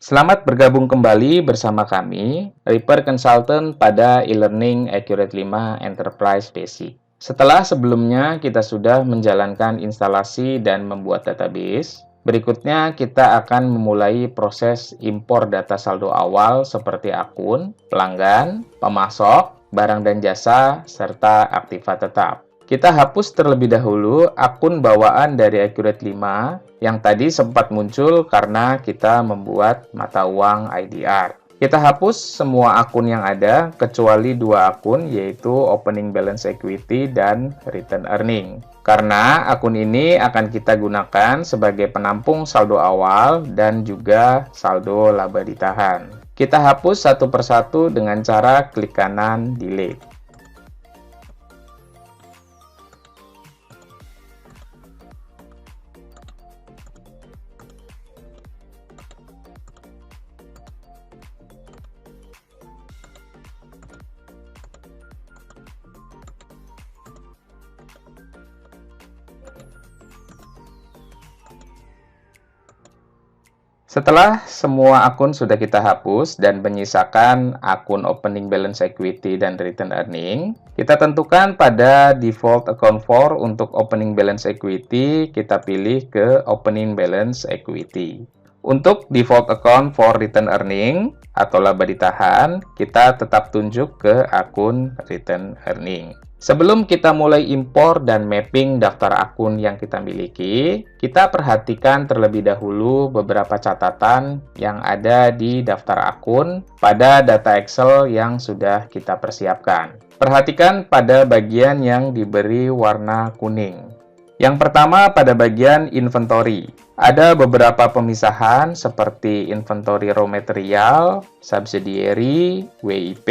Selamat bergabung kembali bersama kami, Reaper Consultant pada e-learning Accurate 5 Enterprise Basic. Setelah sebelumnya kita sudah menjalankan instalasi dan membuat database, berikutnya kita akan memulai proses impor data saldo awal seperti akun, pelanggan, pemasok, barang dan jasa, serta aktiva tetap. Kita hapus terlebih dahulu akun bawaan dari Accurate 5 yang tadi sempat muncul karena kita membuat mata uang IDR. Kita hapus semua akun yang ada kecuali dua akun, yaitu Opening Balance Equity dan Return Earning. Karena akun ini akan kita gunakan sebagai penampung saldo awal dan juga saldo laba ditahan. Kita hapus satu persatu dengan cara klik kanan Delete. Setelah semua akun sudah kita hapus dan menyisakan akun Opening Balance Equity dan Return Earning, kita tentukan pada default account for untuk Opening Balance Equity, kita pilih ke Opening Balance Equity. Untuk default account for Return Earning atau laba ditahan, kita tetap tunjuk ke akun Return Earning. Sebelum kita mulai impor dan mapping daftar akun yang kita miliki, kita perhatikan terlebih dahulu beberapa catatan yang ada di daftar akun pada data Excel yang sudah kita persiapkan. Perhatikan pada bagian yang diberi warna kuning. Yang pertama pada bagian inventory. Ada beberapa pemisahan seperti inventory raw material, subsidiary, WIP,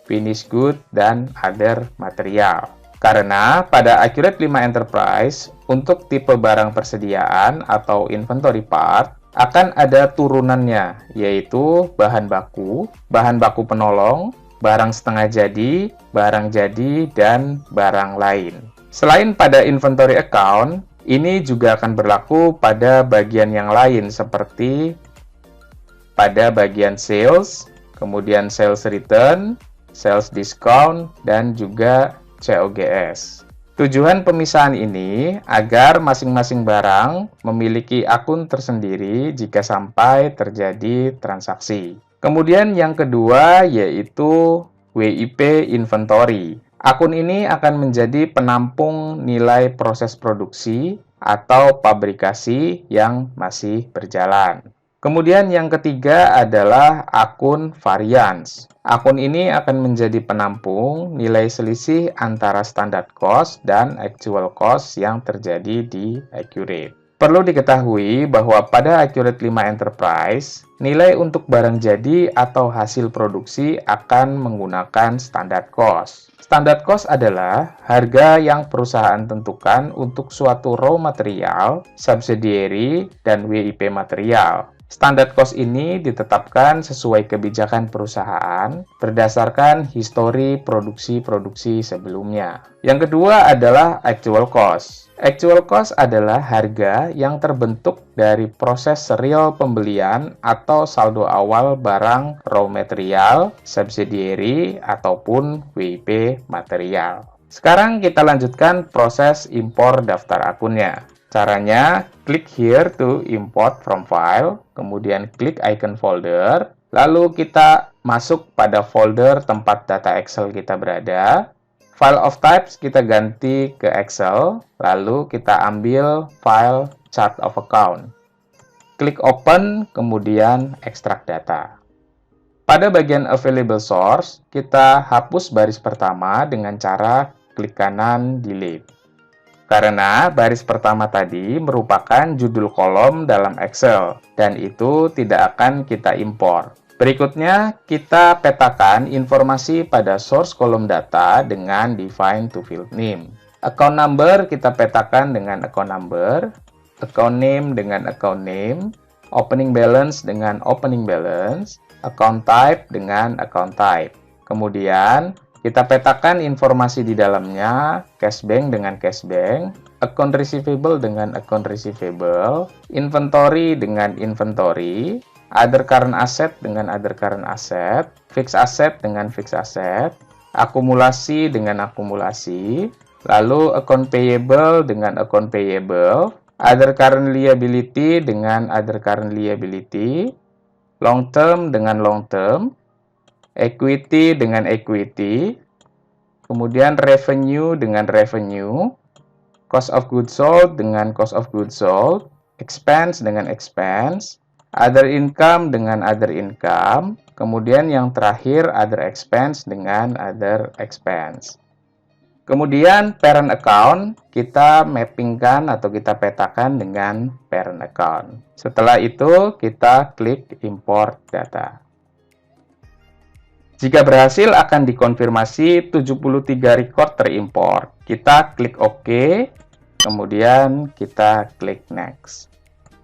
finished good, dan other material. Karena pada Accurate 5 Enterprise, untuk tipe barang persediaan atau inventory part, akan ada turunannya, yaitu bahan baku penolong, barang setengah jadi, barang jadi, dan barang lain. Selain pada inventory account, ini juga akan berlaku pada bagian yang lain seperti pada bagian sales, kemudian sales return, sales discount, dan juga COGS. Tujuan pemisahan ini agar masing-masing barang memiliki akun tersendiri jika sampai terjadi transaksi. Kemudian yang kedua yaitu WIP inventory. Akun ini akan menjadi penampung nilai proses produksi atau pabrikasi yang masih berjalan. Kemudian yang ketiga adalah akun variance. Akun ini akan menjadi penampung nilai selisih antara standard cost dan actual cost yang terjadi di Accurate. Perlu diketahui bahwa pada Accurate 5 Enterprise, nilai untuk barang jadi atau hasil produksi akan menggunakan standard cost. Standard cost adalah harga yang perusahaan tentukan untuk suatu raw material, subsidiary, dan WIP material. Standard cost ini ditetapkan sesuai kebijakan perusahaan berdasarkan histori produksi-produksi sebelumnya. Yang kedua adalah actual cost. Actual cost adalah harga yang terbentuk dari proses serial pembelian atau saldo awal barang raw material, subsidiary, ataupun WIP material. Sekarang kita lanjutkan proses impor daftar akunnya. Caranya, klik here to import from file, kemudian klik icon folder, lalu kita masuk pada folder tempat data Excel kita berada. File of types kita ganti ke Excel, lalu kita ambil file chart of account. Klik open, kemudian extract data. Pada bagian available source, kita hapus baris pertama dengan cara klik kanan delete. Karena baris pertama tadi merupakan judul kolom dalam Excel, dan itu tidak akan kita impor. Berikutnya, kita petakan informasi pada source kolom data dengan define to field name. Account number kita petakan dengan account number, account name dengan account name, opening balance dengan opening balance, account type dengan account type. Kemudian, kita petakan informasi di dalamnya, cash bank dengan cash bank, account receivable dengan account receivable, inventory dengan inventory, other current asset dengan other current asset, fixed asset dengan fixed asset, akumulasi dengan akumulasi, lalu account payable dengan account payable, other current liability dengan other current liability, long term dengan long term, equity dengan equity, kemudian revenue dengan revenue, cost of goods sold dengan cost of goods sold, expense dengan expense, other income dengan other income, kemudian yang terakhir other expense dengan other expense. Kemudian parent account kita mappingkan atau kita petakan dengan parent account. Setelah itu kita klik import data. Jika berhasil akan dikonfirmasi 73 record terimport. Kita klik OK, kemudian kita klik next.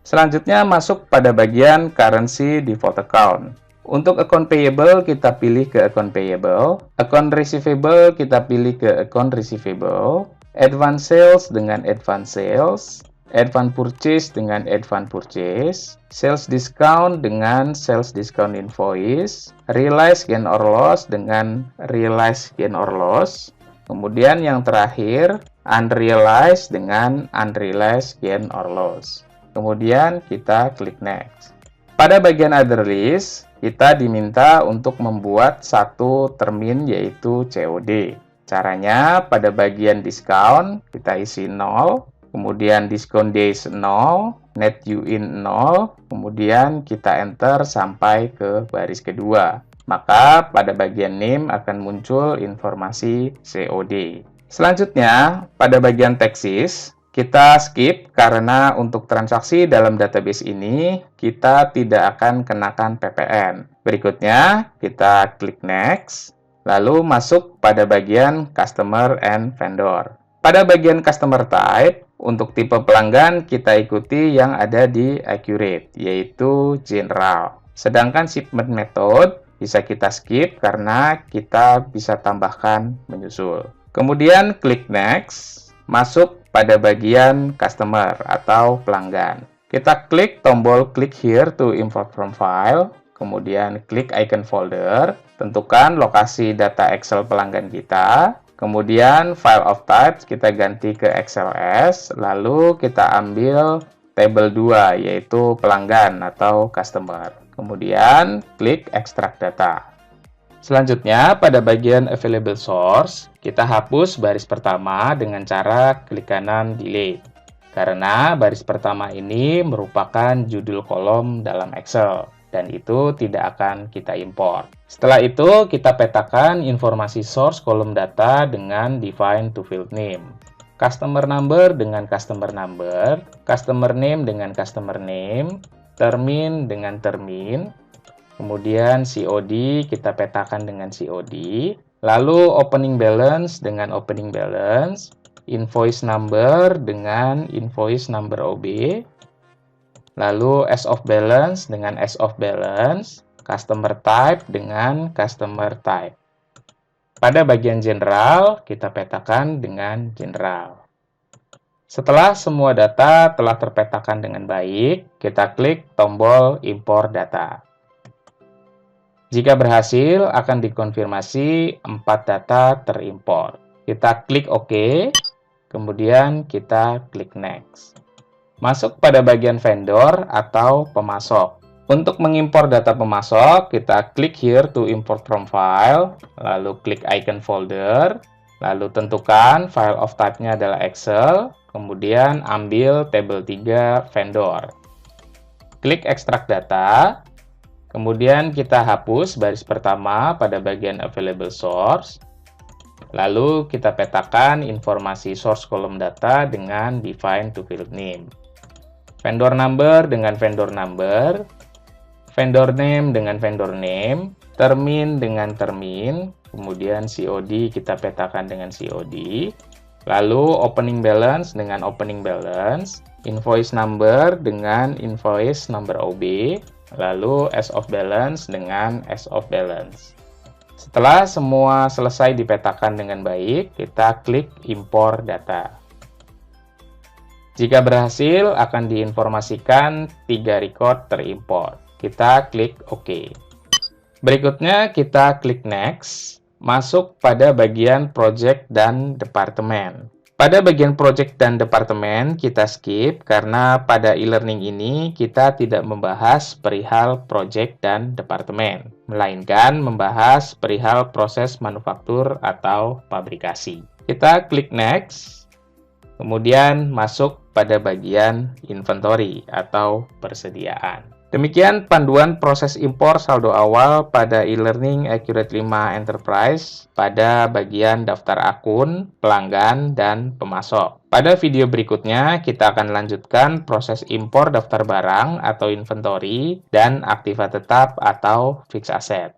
Selanjutnya masuk pada bagian currency default account. Untuk account payable kita pilih ke account payable, account receivable kita pilih ke account receivable, advance sales dengan advance sales, advance purchase dengan advance purchase, sales discount dengan sales discount invoice, realized gain or loss dengan realized gain or loss, kemudian yang terakhir unrealized dengan unrealized gain or loss. Kemudian kita klik next. Pada bagian other list, kita diminta untuk membuat satu termin yaitu COD. Caranya pada bagian discount kita isi 0, kemudian discount days 0, net due in 0, kemudian kita enter sampai ke baris kedua. Maka pada bagian name akan muncul informasi COD. Selanjutnya pada bagian taxes kita skip karena untuk transaksi dalam database ini kita tidak akan kenakan PPN. Berikutnya kita klik next, lalu masuk pada bagian customer and vendor. Pada bagian customer type, untuk tipe pelanggan kita ikuti yang ada di accurate, yaitu general. Sedangkan shipment method bisa kita skip karena kita bisa tambahkan menyusul. Kemudian klik next, masuk pada bagian customer atau pelanggan. Kita klik tombol click here to import from file, kemudian klik icon folder, tentukan lokasi data Excel pelanggan kita, kemudian file of types kita ganti ke XLS, lalu kita ambil tabel 2 yaitu pelanggan atau customer. Kemudian klik extract data. Selanjutnya, pada bagian Available Source, kita hapus baris pertama dengan cara klik kanan Delete. Karena baris pertama ini merupakan judul kolom dalam Excel, dan itu tidak akan kita import. Setelah itu, kita petakan informasi source kolom data dengan define to field name. Customer number dengan customer number, customer name dengan customer name, termin dengan termin, kemudian COD kita petakan dengan COD, lalu opening balance dengan opening balance, invoice number dengan invoice number OB, lalu as of balance dengan as of balance, customer type dengan customer type. Pada bagian general, kita petakan dengan general. Setelah semua data telah terpetakan dengan baik, kita klik tombol import data. Jika berhasil, akan dikonfirmasi 4 data terimport. Kita klik OK, kemudian kita klik Next. Masuk pada bagian vendor atau pemasok. Untuk mengimpor data pemasok, kita klik here to import from file, lalu klik icon folder, lalu tentukan file of type-nya adalah Excel, kemudian ambil tabel 3 vendor. Klik extract data. Kemudian kita hapus baris pertama pada bagian available source. Lalu kita petakan informasi source kolom data dengan define to field name. Vendor number dengan vendor number, vendor name dengan vendor name, termin dengan termin, kemudian COD kita petakan dengan COD, lalu opening balance dengan opening balance, invoice number dengan invoice number OB, lalu as of balance dengan as of balance. Setelah semua selesai dipetakan dengan baik, kita klik import data. Jika berhasil, akan diinformasikan 3 record terimport. Kita klik OK. Berikutnya kita klik Next, masuk pada bagian Project dan Departemen. Pada bagian Project dan Departemen, kita skip karena pada e-learning ini kita tidak membahas perihal Project dan Departemen, melainkan membahas perihal proses manufaktur atau pabrikasi. Kita klik Next, kemudian masuk pada bagian Inventory atau persediaan. Demikian panduan proses impor saldo awal pada e-learning Accurate 5 Enterprise pada bagian daftar akun, pelanggan, dan pemasok. Pada video berikutnya, kita akan lanjutkan proses impor daftar barang atau inventory dan aktiva tetap atau fixed asset.